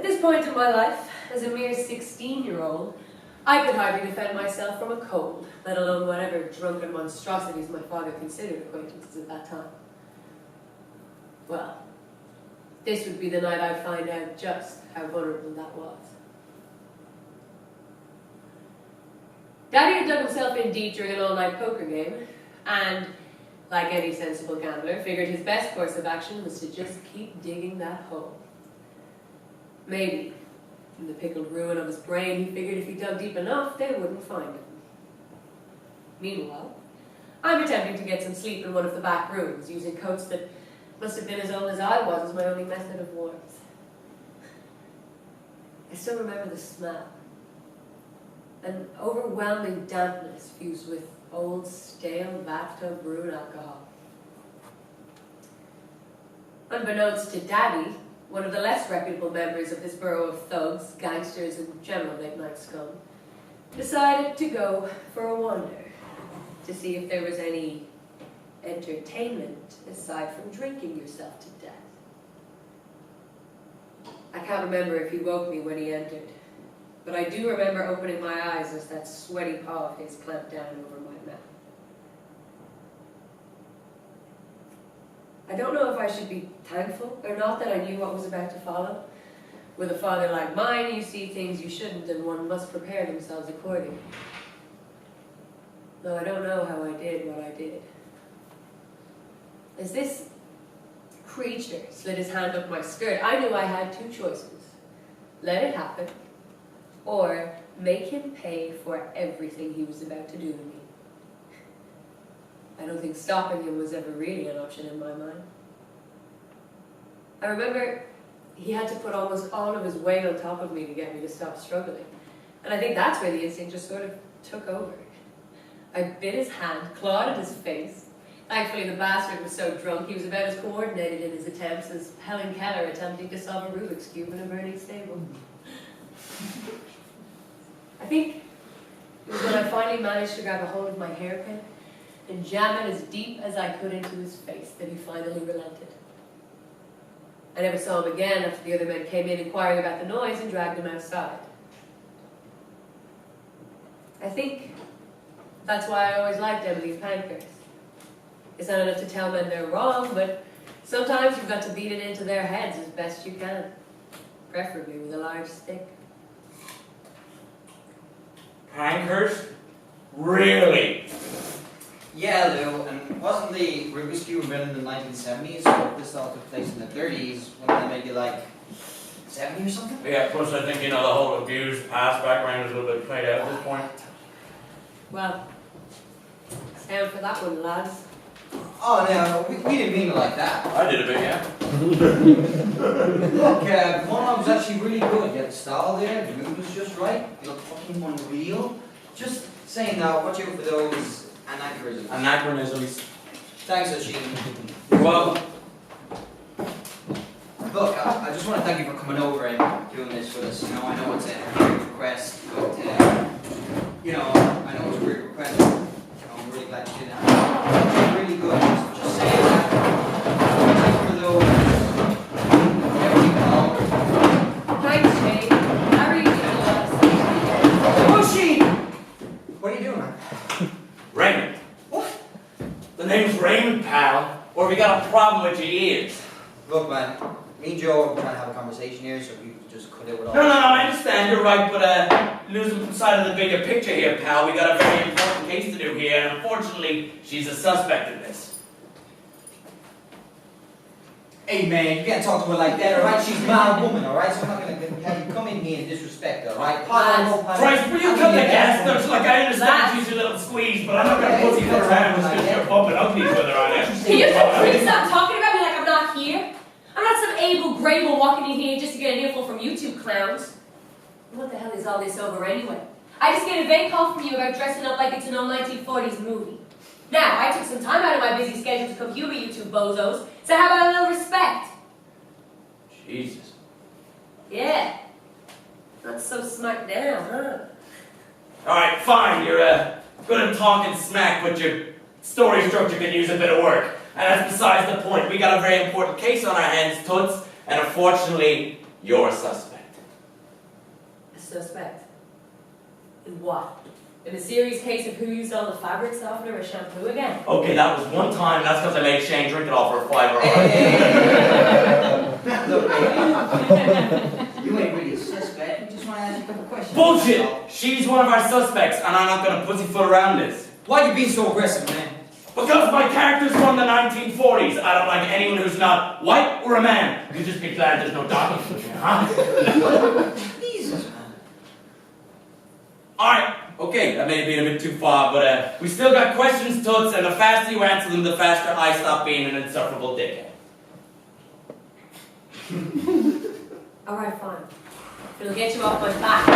this point in my life, as a mere 16-year-old, I could hardly defend myself from a cold, let alone whatever drunken monstrosities my father considered acquaintances at that time. Well, this would be the night I'd find out just how vulnerable that was. Daddy had dug himself in deep during an all-night poker game, and, like any sensible gambler, figured his best course of action was to just keep digging that hole. Maybe, in the pickled ruin of his brain, he figured if he dug deep enough, they wouldn't find him. Meanwhile, I'm attempting to get some sleep in one of the back rooms, using coats that must have been as old as I was as my only method of warmth. I still remember the smell. An overwhelming dampness fused with old, stale bathtub brewed alcohol. Unbeknownst to Daddy, one of the less reputable members of this borough of thugs, gangsters, and general late-night scum, decided to go for a wander to see if there was any entertainment aside from drinking yourself to death. I can't remember if he woke me when he entered, but I do remember opening my eyes as that sweaty paw of his clamped down over my mouth. I don't know if I should be thankful or not that I knew what was about to follow. With a father like mine, you see things you shouldn't, and one must prepare themselves accordingly. Though I don't know how I did what I did. As this creature slid his hand up my skirt, I knew I had two choices. Let it happen, or make him pay for everything he was about to do to me. I don't think stopping him was ever really an option in my mind. I remember he had to put almost all of his weight on top of me to get me to stop struggling. And I think that's where the instinct just sort of took over. I bit his hand, clawed at his face. Thankfully, the bastard was so drunk he was about as coordinated in his attempts as Helen Keller attempting to solve a Rubik's Cube in a burning stable. I think it was when I finally managed to grab a hold of my hairpin and jam it as deep as I could into his face that he finally relented. I never saw him again after the other men came in inquiring about the noise and dragged him outside. I think that's why I always liked Emily's Pankhurst. It's not enough to tell men they're wrong, but sometimes you've got to beat it into their heads as best you can, preferably with a large stick. Pankhurst? Really? Yeah, Lou, and wasn't the Rubik's Cube invented in the 1970s, so this all took place in the 30s, when they maybe like 70 or something? Yeah, plus I think, the whole abused past background is a little bit played out at this point. Well, stand for that one, lads. Oh, no, we didn't mean it like that. I did a bit, yeah. Look, one was actually really good. You had the style there, the mood was just right, you looked fucking unreal. Just saying now, watch out for those anachronisms. Anachronisms. Thanks, Oisin. You're welcome. Look, I just want to thank you for coming over and doing this with us. I know it's a great request, but, I know it's a great request. I'm really glad you did that. It's really good. Just saying that. Thanks for those. Everything along. Thanks, Jay. How are you doing, lads? Oisin! What are you doing, man? Raymond. What? The name's Raymond, pal. Or have you got a problem with your ears? Look, man. Me and Joe are trying to have a conversation here, so we just cut it with all. No, I understand, you're right, but losing sight of the bigger picture here, pal. We got a very important case to do here, and unfortunately, she's a suspect in this. Hey, man, you can't talk to her like that, alright? She's my woman, alright? So I'm not gonna have you come in me and disrespect her, alright? Christ, will you cut the gas? Look, I understand she's a little squeeze, but I'm not gonna pussy her around just because you're bumping uglies with her on it. Can you please stop talking about me like I'm not here? I'm not some Abel Grable walking in here just to get an earful from you two clowns. What the hell is all this over anyway? I just get a vague call from you about dressing up like it's an old 1940s movie. Now, I took some time out of my busy schedule to come humor you two bozos, so how about a little respect? Jesus. Yeah. Not so smart now, huh? Alright, fine, you're good at talking smack, but your story structure can use a bit of work. And that's besides the point. We got a very important case on our hands, Toots, and unfortunately, you're a suspect. suspect? In what? In a serious case of who used all the fabric softener or shampoo again? Okay, that was one time. That's because I made Shane drink it all for a fiver. Look, baby, you ain't really a suspect. We just want to ask you a couple questions. Bullshit! She's one of our suspects, and I'm not gonna pussyfoot around this. Why you being so aggressive, man? Because my character's from the 1940s. I don't like anyone who's not white or a man. You just be glad there's no documents here, huh? Jesus, man. Alright, okay, that may have been a bit too far, but we still got questions, Toots, and the faster you answer them, the faster I stop being an insufferable dickhead. Alright, fine. It'll get you off my back.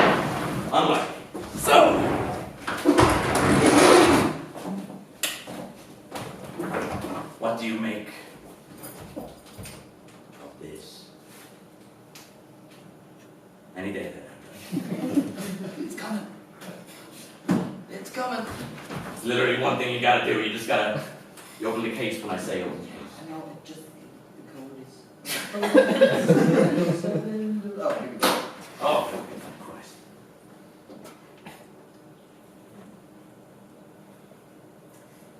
Unlikely. So, what do you make of this? Any day that It's coming. It's coming. It's literally one thing you gotta do. You just gotta, you open the case when I say open the case. I know, just the code is. Oh, here we go. Oh, for Christ.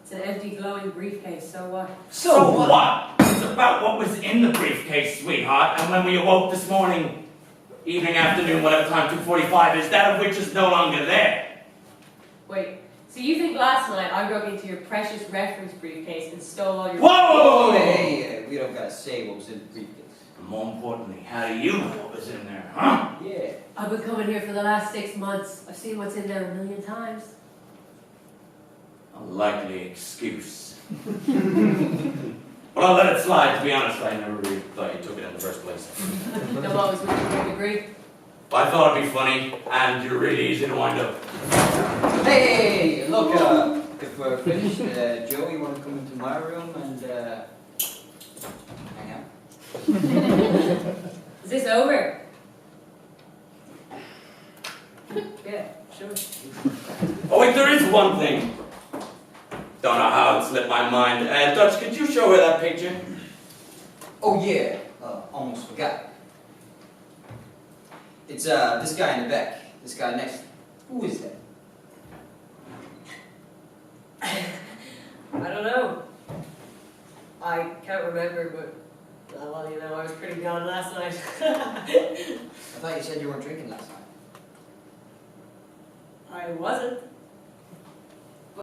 It's an empty glowing briefcase, so what? So what? It's about what was in the briefcase, sweetheart. And when we awoke this morning, evening, afternoon, whatever time 2:45 is, that of which is no longer there. Wait, so you think last night I broke into your precious reference briefcase and stole all your... Whoa! Hey, we don't gotta say what was in the briefcase. And more importantly, how do you know what was in there, huh? Yeah. I've been coming here for the last 6 months. I've seen what's in there a million times. A likely excuse. But I'll let it slide, to be honest. I never really thought you took it in the first place. I'm always with you to a degree. But I thought it'd be funny, and you're really easy to wind up. Hey, look, if we're finished, Joe, you want to come into my room and hang out? Is this over? Yeah, sure. Oh wait, there is one thing. Don't know how it slipped my mind. Dutch, could you show her that picture? Oh yeah, almost forgot. It's this guy in the back. This guy next. Who is that? I don't know. I can't remember, but, well, you know, I was pretty gone last night. I thought you said you weren't drinking last night. I wasn't.